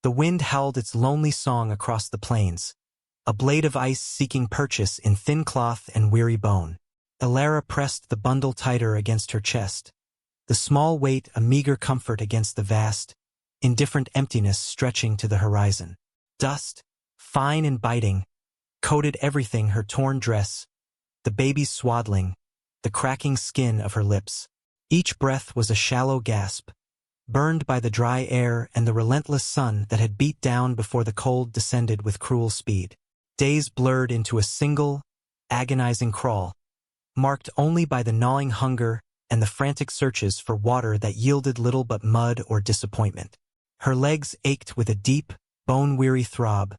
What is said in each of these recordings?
The wind howled its lonely song across the plains, a blade of ice seeking purchase in thin cloth and weary bone. Elara pressed the bundle tighter against her chest, the small weight a meager comfort against the vast, indifferent emptiness stretching to the horizon. Dust, fine and biting, coated everything: her torn dress, the baby's swaddling, the cracking skin of her lips. Each breath was a shallow gasp, burned by the dry air and the relentless sun that had beat down before the cold descended with cruel speed. Days blurred into a single, agonizing crawl, marked only by the gnawing hunger and the frantic searches for water that yielded little but mud or disappointment. Her legs ached with a deep, bone-weary throb,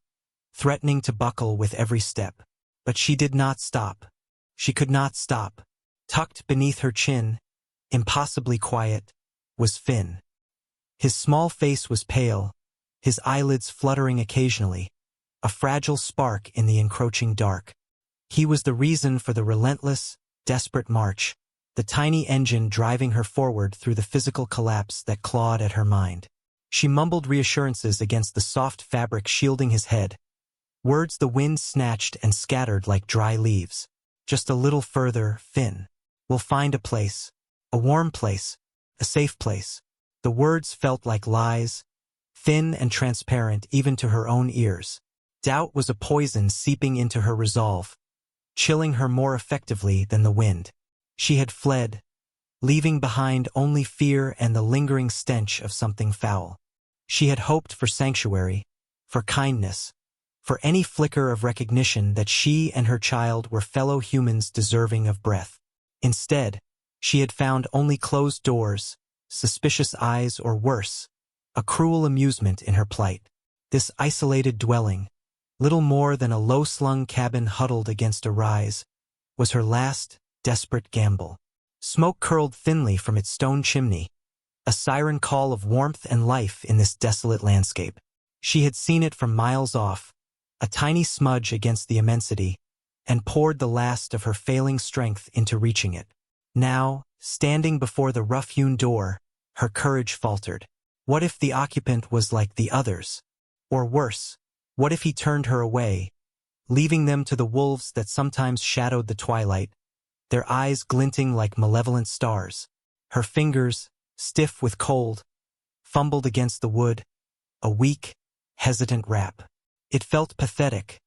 threatening to buckle with every step. But she did not stop. She could not stop. Tucked beneath her chin, impossibly quiet, was Finn. His small face was pale, his eyelids fluttering occasionally, a fragile spark in the encroaching dark. He was the reason for the relentless, desperate march, the tiny engine driving her forward through the physical collapse that clawed at her mind. She mumbled reassurances against the soft fabric shielding his head, words the wind snatched and scattered like dry leaves. Just a little further, Finn. We'll find a place. A warm place. A safe place. The words felt like lies, thin and transparent even to her own ears. Doubt was a poison seeping into her resolve, chilling her more effectively than the wind. She had fled, leaving behind only fear and the lingering stench of something foul. She had hoped for sanctuary, for kindness, for any flicker of recognition that she and her child were fellow humans deserving of breath. Instead, she had found only closed doors, suspicious eyes, or worse, a cruel amusement in her plight. This isolated dwelling, little more than a low-slung cabin huddled against a rise, was her last, desperate gamble. Smoke curled thinly from its stone chimney, a siren call of warmth and life in this desolate landscape. She had seen it from miles off, a tiny smudge against the immensity, and poured the last of her failing strength into reaching it. Now, standing before the rough-hewn door, her courage faltered. What if the occupant was like the others? Or worse, what if he turned her away, leaving them to the wolves that sometimes shadowed the twilight, their eyes glinting like malevolent stars? Her fingers, stiff with cold, fumbled against the wood, a weak, hesitant rap. It felt pathetic,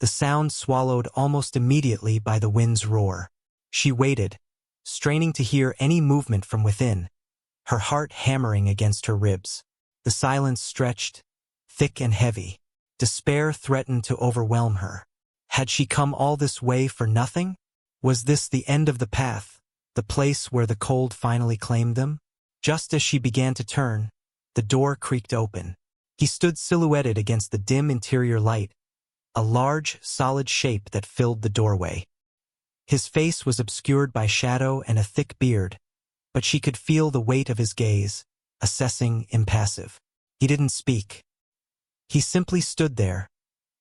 the sound swallowed almost immediately by the wind's roar. She waited, straining to hear any movement from within, her heart hammering against her ribs. The silence stretched, thick and heavy. Despair threatened to overwhelm her. Had she come all this way for nothing? Was this the end of the path, the place where the cold finally claimed them? Just as she began to turn, the door creaked open. He stood silhouetted against the dim interior light, a large, solid shape that filled the doorway. His face was obscured by shadow and a thick beard, but she could feel the weight of his gaze, assessing, impassive. He didn't speak. He simply stood there,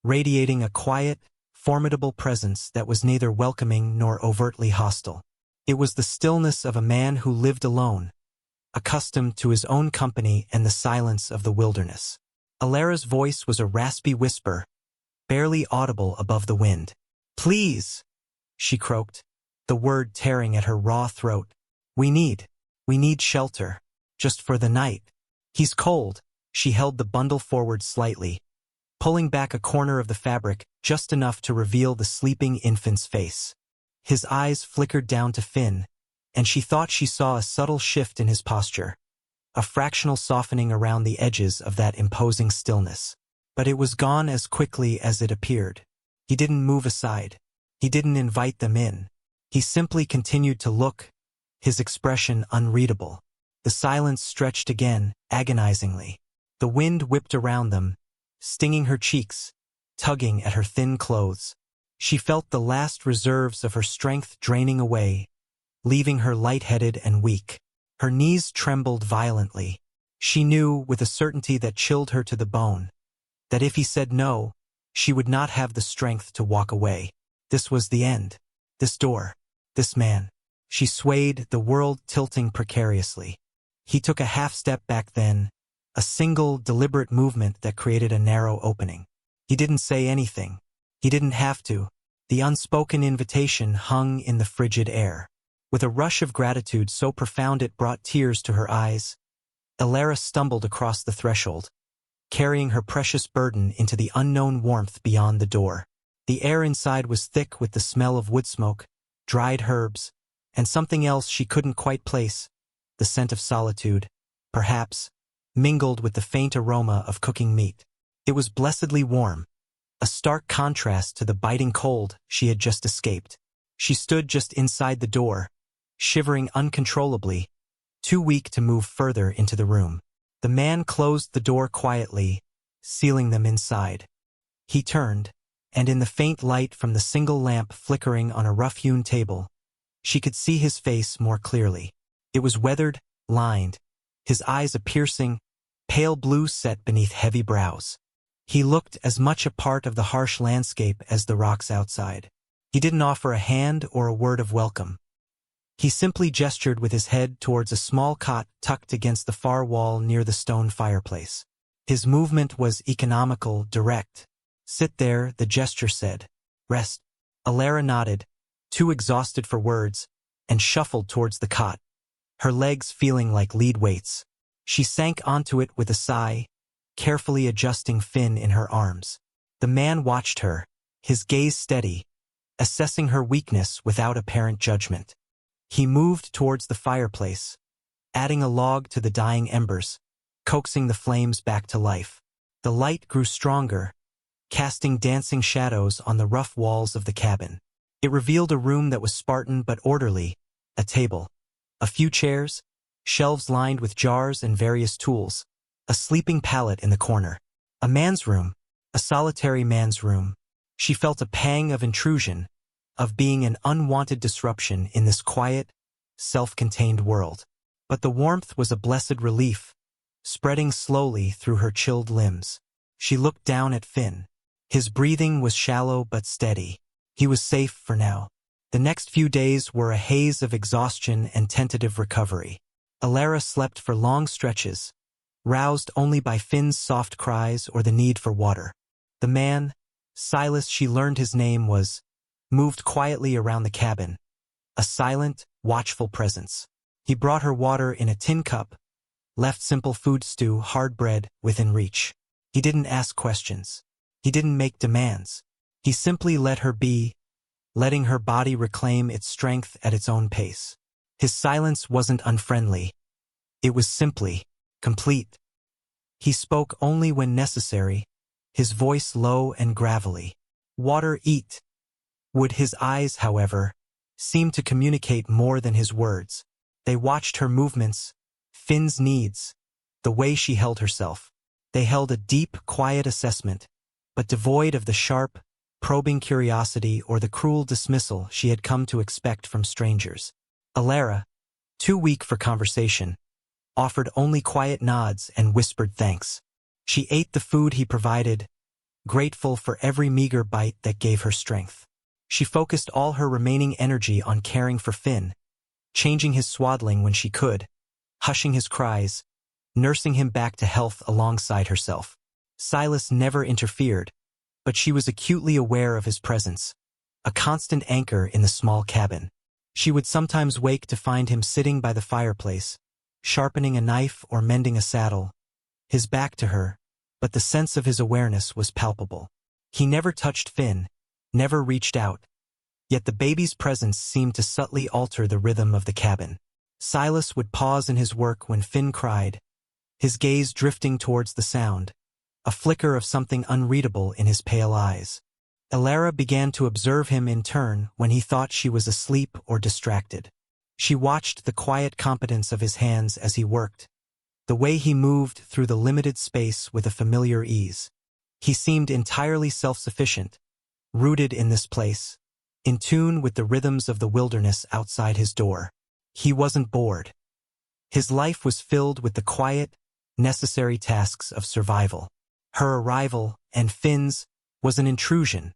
radiating a quiet, formidable presence that was neither welcoming nor overtly hostile. It was the stillness of a man who lived alone, accustomed to his own company and the silence of the wilderness. Alara's voice was a raspy whisper, barely audible above the wind. "Please," she croaked, the word tearing at her raw throat. We need shelter, just for the night. He's cold." She held the bundle forward slightly, pulling back a corner of the fabric just enough to reveal the sleeping infant's face. His eyes flickered down to Finn, and she thought she saw a subtle shift in his posture, a fractional softening around the edges of that imposing stillness. But it was gone as quickly as it appeared. He didn't move aside. He didn't invite them in. He simply continued to look, his expression unreadable. The silence stretched again, agonizingly. The wind whipped around them, stinging her cheeks, tugging at her thin clothes. She felt the last reserves of her strength draining away, leaving her lightheaded and weak. Her knees trembled violently. She knew, with a certainty that chilled her to the bone, that if he said no, she would not have the strength to walk away. This was the end. This door. This man. She swayed, the world tilting precariously. He took a half step back then, a single, deliberate movement that created a narrow opening. He didn't say anything. He didn't have to. The unspoken invitation hung in the frigid air. With a rush of gratitude so profound it brought tears to her eyes, Elara stumbled across the threshold, carrying her precious burden into the unknown warmth beyond the door. The air inside was thick with the smell of wood smoke, dried herbs, and something else she couldn't quite place, the scent of solitude, perhaps, mingled with the faint aroma of cooking meat. It was blessedly warm, a stark contrast to the biting cold she had just escaped. She stood just inside the door, shivering uncontrollably, too weak to move further into the room. The man closed the door quietly, sealing them inside. He turned, and in the faint light from the single lamp flickering on a rough-hewn table, she could see his face more clearly. It was weathered, lined, his eyes a piercing, pale blue set beneath heavy brows. He looked as much a part of the harsh landscape as the rocks outside. He didn't offer a hand or a word of welcome. He simply gestured with his head towards a small cot tucked against the far wall near the stone fireplace. His movement was economical, direct. "Sit there," the gesture said. "Rest." Elara nodded, too exhausted for words, and shuffled towards the cot, her legs feeling like lead weights. She sank onto it with a sigh, carefully adjusting Finn in her arms. The man watched her, his gaze steady, assessing her weakness without apparent judgment. He moved towards the fireplace, adding a log to the dying embers, coaxing the flames back to life. The light grew stronger, casting dancing shadows on the rough walls of the cabin. It revealed a room that was Spartan but orderly, a table, a few chairs, shelves lined with jars and various tools, a sleeping pallet in the corner. A man's room, a solitary man's room. She felt a pang of intrusion, of being an unwanted disruption in this quiet, self-contained world. But the warmth was a blessed relief, spreading slowly through her chilled limbs. She looked down at Finn. His breathing was shallow but steady. He was safe for now. The next few days were a haze of exhaustion and tentative recovery. Elara slept for long stretches, roused only by Finn's soft cries or the need for water. The man, Silas, she learned his name was, moved quietly around the cabin, a silent, watchful presence. He brought her water in a tin cup, left simple food stew, hard bread, within reach. He didn't ask questions. He didn't make demands. He simply let her be, letting her body reclaim its strength at its own pace. His silence wasn't unfriendly. It was simply complete. He spoke only when necessary, his voice low and gravelly. "Water, eat." Would his eyes, however, seemed to communicate more than his words. They watched her movements, Finn's needs, the way she held herself. They held a deep, quiet assessment, but devoid of the sharp, probing curiosity or the cruel dismissal she had come to expect from strangers. Elara, too weak for conversation, offered only quiet nods and whispered thanks. She ate the food he provided, grateful for every meager bite that gave her strength. She focused all her remaining energy on caring for Finn, changing his swaddling when she could, hushing his cries, nursing him back to health alongside herself. Silas never interfered, but she was acutely aware of his presence, a constant anchor in the small cabin. She would sometimes wake to find him sitting by the fireplace, sharpening a knife or mending a saddle, his back to her, but the sense of his awareness was palpable. He never touched Finn, never reached out, yet the baby's presence seemed to subtly alter the rhythm of the cabin. Silas would pause in his work when Finn cried, his gaze drifting towards the sound, a flicker of something unreadable in his pale eyes. Elara began to observe him in turn when he thought she was asleep or distracted. She watched the quiet competence of his hands as he worked, the way he moved through the limited space with a familiar ease. He seemed entirely self-sufficient, rooted in this place, in tune with the rhythms of the wilderness outside his door. He wasn't bored. His life was filled with the quiet, necessary tasks of survival. Her arrival, and Finn's, was an intrusion,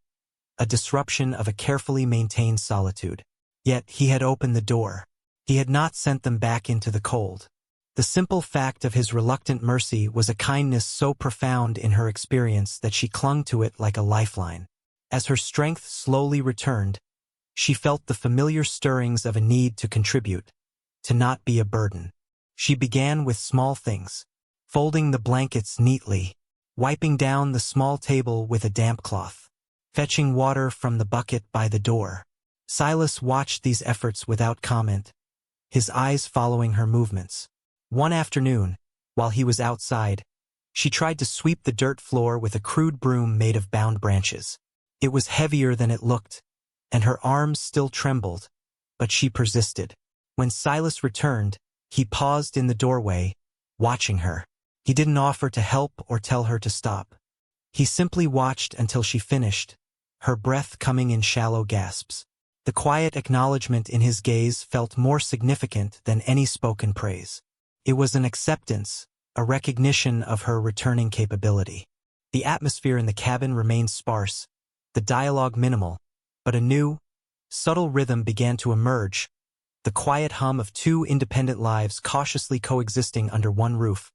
a disruption of a carefully maintained solitude. Yet he had opened the door. He had not sent them back into the cold. The simple fact of his reluctant mercy was a kindness so profound in her experience that she clung to it like a lifeline. As her strength slowly returned, she felt the familiar stirrings of a need to contribute, to not be a burden. She began with small things, folding the blankets neatly, wiping down the small table with a damp cloth, fetching water from the bucket by the door. Silas watched these efforts without comment, his eyes following her movements. One afternoon, while he was outside, she tried to sweep the dirt floor with a crude broom made of bound branches. It was heavier than it looked, and her arms still trembled, but she persisted. When Silas returned, he paused in the doorway, watching her. He didn't offer to help or tell her to stop. He simply watched until she finished, her breath coming in shallow gasps. The quiet acknowledgement in his gaze felt more significant than any spoken praise. It was an acceptance, a recognition of her returning capability. The atmosphere in the cabin remained sparse, the dialogue minimal, but a new, subtle rhythm began to emerge, the quiet hum of two independent lives cautiously coexisting under one roof,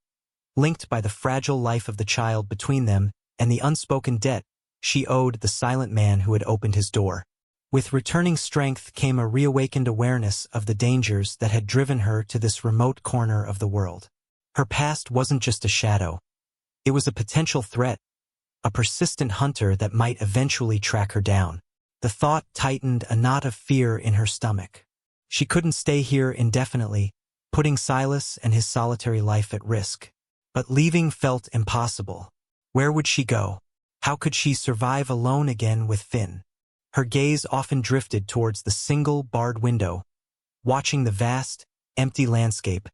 linked by the fragile life of the child between them and the unspoken debt she owed the silent man who had opened his door. With returning strength came a reawakened awareness of the dangers that had driven her to this remote corner of the world. Her past wasn't just a shadow. It was a potential threat, a persistent hunter that might eventually track her down. The thought tightened a knot of fear in her stomach. She couldn't stay here indefinitely, putting Silas and his solitary life at risk. But leaving felt impossible. Where would she go? How could she survive alone again with Finn? Her gaze often drifted towards the single barred window, watching the vast, empty landscape,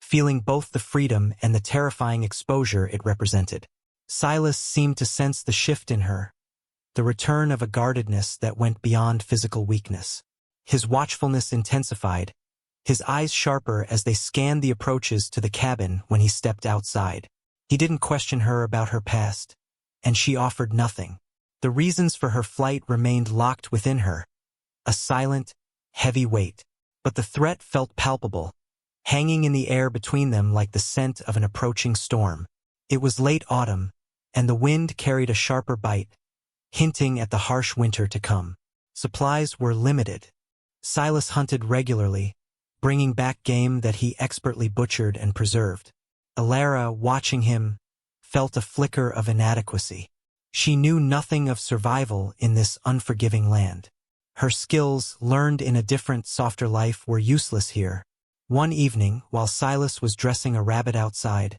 feeling both the freedom and the terrifying exposure it represented. Silas seemed to sense the shift in her, the return of a guardedness that went beyond physical weakness. His watchfulness intensified, his eyes sharper as they scanned the approaches to the cabin when he stepped outside. He didn't question her about her past, and she offered nothing. The reasons for her flight remained locked within her, a silent, heavy weight. But the threat felt palpable, hanging in the air between them like the scent of an approaching storm. It was late autumn, and the wind carried a sharper bite, hinting at the harsh winter to come. Supplies were limited. Silas hunted regularly, bringing back game that he expertly butchered and preserved. Alara, watching him, felt a flicker of inadequacy. She knew nothing of survival in this unforgiving land. Her skills, learned in a different, softer life, were useless here. One evening, while Silas was dressing a rabbit outside,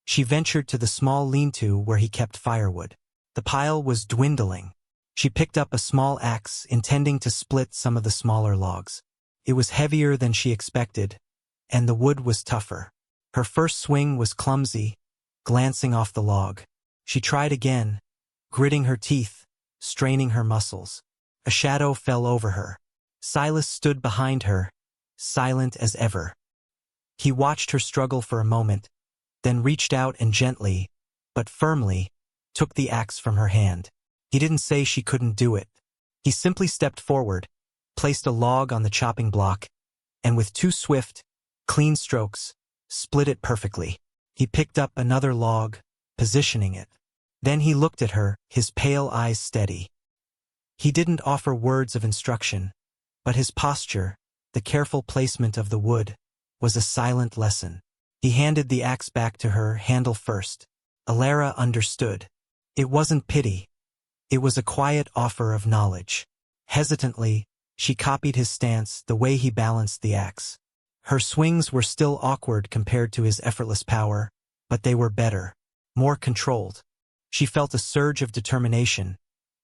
she ventured to the small lean-to where he kept firewood. The pile was dwindling. She picked up a small axe, intending to split some of the smaller logs. It was heavier than she expected, and the wood was tougher. Her first swing was clumsy, glancing off the log. She tried again, gritting her teeth, straining her muscles. A shadow fell over her. Silas stood behind her, silent as ever. He watched her struggle for a moment, then reached out and gently, but firmly, took the axe from her hand. He didn't say she couldn't do it. He simply stepped forward, placed a log on the chopping block, and with two swift, clean strokes, split it perfectly. He picked up another log, positioning it. Then he looked at her, his pale eyes steady. He didn't offer words of instruction, but his posture, the careful placement of the wood, was a silent lesson. He handed the axe back to her, handle first. Alara understood. It wasn't pity. It was a quiet offer of knowledge. Hesitantly, she copied his stance, the way he balanced the axe. Her swings were still awkward compared to his effortless power, but they were better, more controlled. She felt a surge of determination,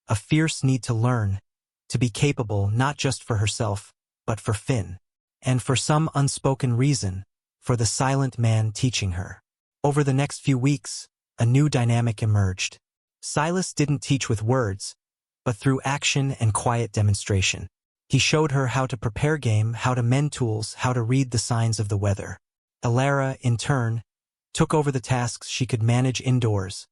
a fierce need to learn, to be capable not just for herself, but for Finn, and for some unspoken reason, for the silent man teaching her. Over the next few weeks, a new dynamic emerged. Silas didn't teach with words, but through action and quiet demonstration. He showed her how to prepare game, how to mend tools, how to read the signs of the weather. Alara, in turn, took over the tasks she could manage indoors,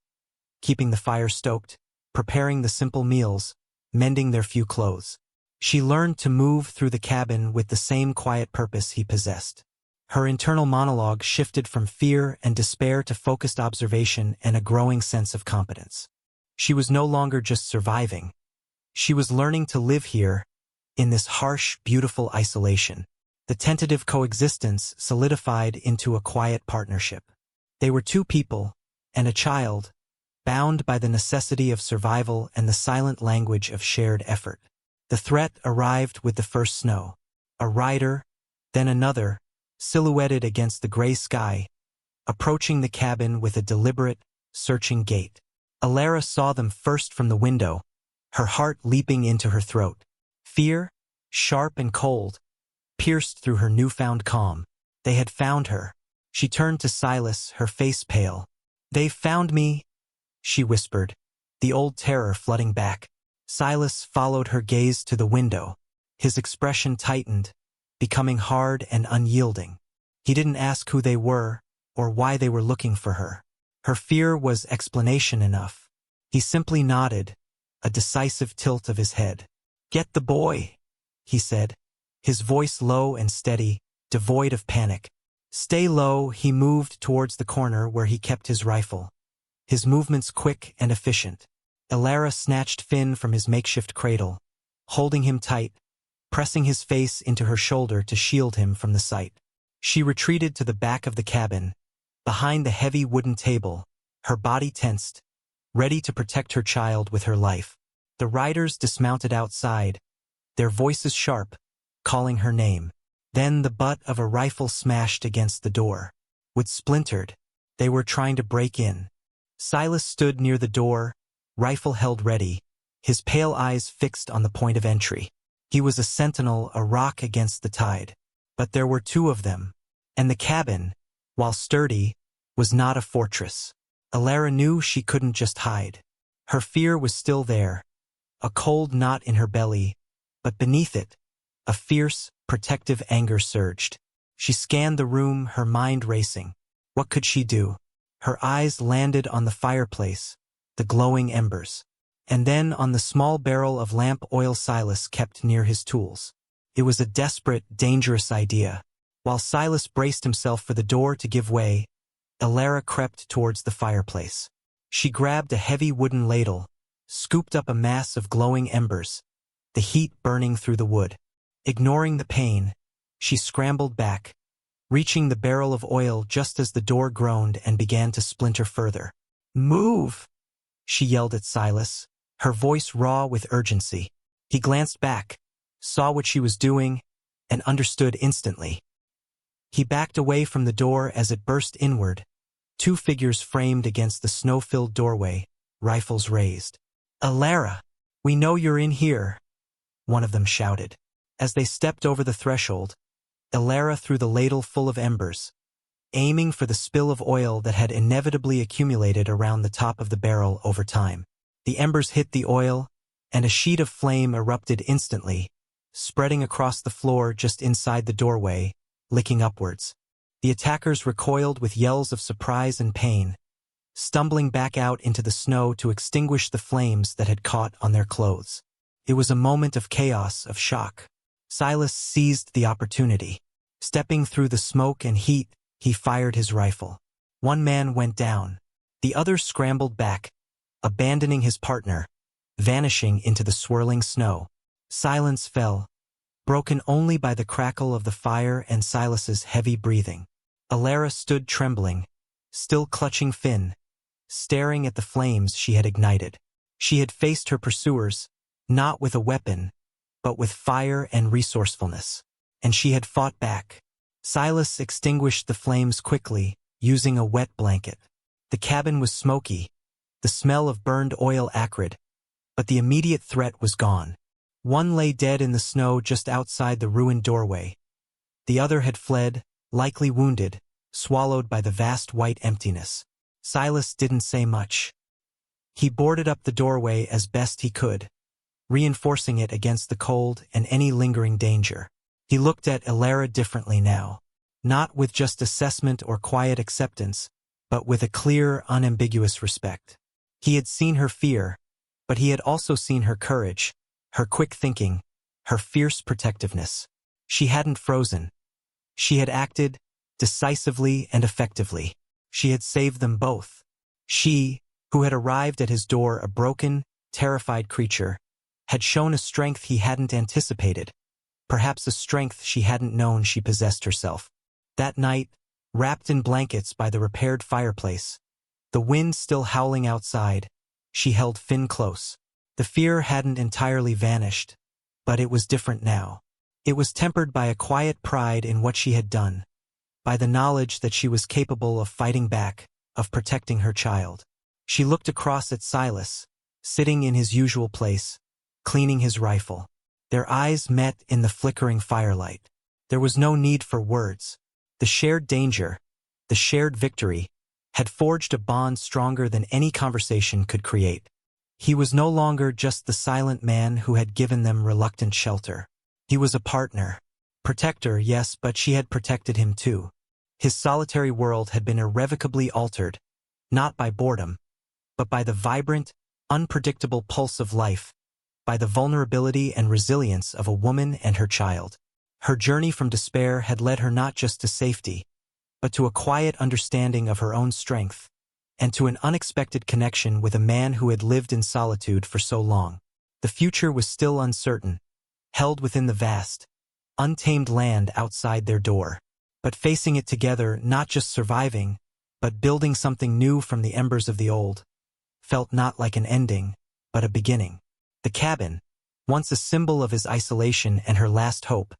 keeping the fire stoked, preparing the simple meals, mending their few clothes. She learned to move through the cabin with the same quiet purpose he possessed. Her internal monologue shifted from fear and despair to focused observation and a growing sense of competence. She was no longer just surviving. She was learning to live here, in this harsh, beautiful isolation. The tentative coexistence solidified into a quiet partnership. They were two people, and a child, bound by the necessity of survival and the silent language of shared effort. The threat arrived with the first snow. A rider, then another, silhouetted against the gray sky, approaching the cabin with a deliberate, searching gait. Alara saw them first from the window, her heart leaping into her throat. Fear, sharp and cold, pierced through her newfound calm. They had found her. She turned to Silas, her face pale. "They've found me," she whispered, the old terror flooding back. Silas followed her gaze to the window. His expression tightened, becoming hard and unyielding. He didn't ask who they were or why they were looking for her. Her fear was explanation enough. He simply nodded, a decisive tilt of his head. "Get the boy," he said, his voice low and steady, devoid of panic. "Stay low." He moved towards the corner where he kept his rifle, his movements quick and efficient. Alara snatched Finn from his makeshift cradle, holding him tight, pressing his face into her shoulder to shield him from the sight. She retreated to the back of the cabin, behind the heavy wooden table, her body tensed, ready to protect her child with her life. The riders dismounted outside, their voices sharp, calling her name. Then the butt of a rifle smashed against the door. It splintered. They were trying to break in. Silas stood near the door, rifle held ready, his pale eyes fixed on the point of entry. He was a sentinel, a rock against the tide. But there were two of them, and the cabin, while sturdy, was not a fortress. Alara knew she couldn't just hide. Her fear was still there, a cold knot in her belly, but beneath it, a fierce, protective anger surged. She scanned the room, her mind racing. What could she do? Her eyes landed on the fireplace, the glowing embers, and then on the small barrel of lamp oil Silas kept near his tools. It was a desperate, dangerous idea. While Silas braced himself for the door to give way, Alara crept towards the fireplace. She grabbed a heavy wooden ladle, scooped up a mass of glowing embers, the heat burning through the wood. Ignoring the pain, she scrambled back, reaching the barrel of oil just as the door groaned and began to splinter further. "Move!" she yelled at Silas, her voice raw with urgency. He glanced back, saw what she was doing, and understood instantly. He backed away from the door as it burst inward, two figures framed against the snow-filled doorway, rifles raised. "Alara, we know you're in here," one of them shouted. As they stepped over the threshold, Alara threw the ladle full of embers, aiming for the spill of oil that had inevitably accumulated around the top of the barrel over time. The embers hit the oil, and a sheet of flame erupted instantly, spreading across the floor just inside the doorway, licking upwards. The attackers recoiled with yells of surprise and pain, stumbling back out into the snow to extinguish the flames that had caught on their clothes. It was a moment of chaos, of shock. Silas seized the opportunity. Stepping through the smoke and heat, he fired his rifle. One man went down. The other scrambled back, abandoning his partner, vanishing into the swirling snow. Silence fell, broken only by the crackle of the fire and Silas's heavy breathing. Alara stood trembling, still clutching Finn, staring at the flames she had ignited. She had faced her pursuers, not with a weapon, but with fire and resourcefulness. And she had fought back. Silas extinguished the flames quickly, using a wet blanket. The cabin was smoky, the smell of burned oil acrid, but the immediate threat was gone. One lay dead in the snow just outside the ruined doorway. The other had fled, likely wounded, swallowed by the vast white emptiness. Silas didn't say much. He boarded up the doorway as best he could, reinforcing it against the cold and any lingering danger. He looked at Alara differently now, not with just assessment or quiet acceptance, but with a clear, unambiguous respect. He had seen her fear, but he had also seen her courage, her quick thinking, her fierce protectiveness. She hadn't frozen. She had acted, decisively and effectively. She had saved them both. She, who had arrived at his door a broken, terrified creature, had shown a strength he hadn't anticipated, perhaps a strength she hadn't known she possessed herself. That night, wrapped in blankets by the repaired fireplace, the wind still howling outside, she held Finn close. The fear hadn't entirely vanished, but it was different now. It was tempered by a quiet pride in what she had done, by the knowledge that she was capable of fighting back, of protecting her child. She looked across at Silas, sitting in his usual place, cleaning his rifle. Their eyes met in the flickering firelight. There was no need for words. The shared danger, the shared victory, had forged a bond stronger than any conversation could create. He was no longer just the silent man who had given them reluctant shelter. He was a partner. Protector, yes, but she had protected him too. His solitary world had been irrevocably altered, not by boredom, but by the vibrant, unpredictable pulse of life, by the vulnerability and resilience of a woman and her child. Her journey from despair had led her not just to safety, but to a quiet understanding of her own strength, and to an unexpected connection with a man who had lived in solitude for so long. The future was still uncertain, held within the vast, untamed land outside their door. But facing it together, not just surviving, but building something new from the embers of the old, felt not like an ending, but a beginning. The cabin, once a symbol of his isolation and her last hope,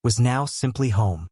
was now simply home.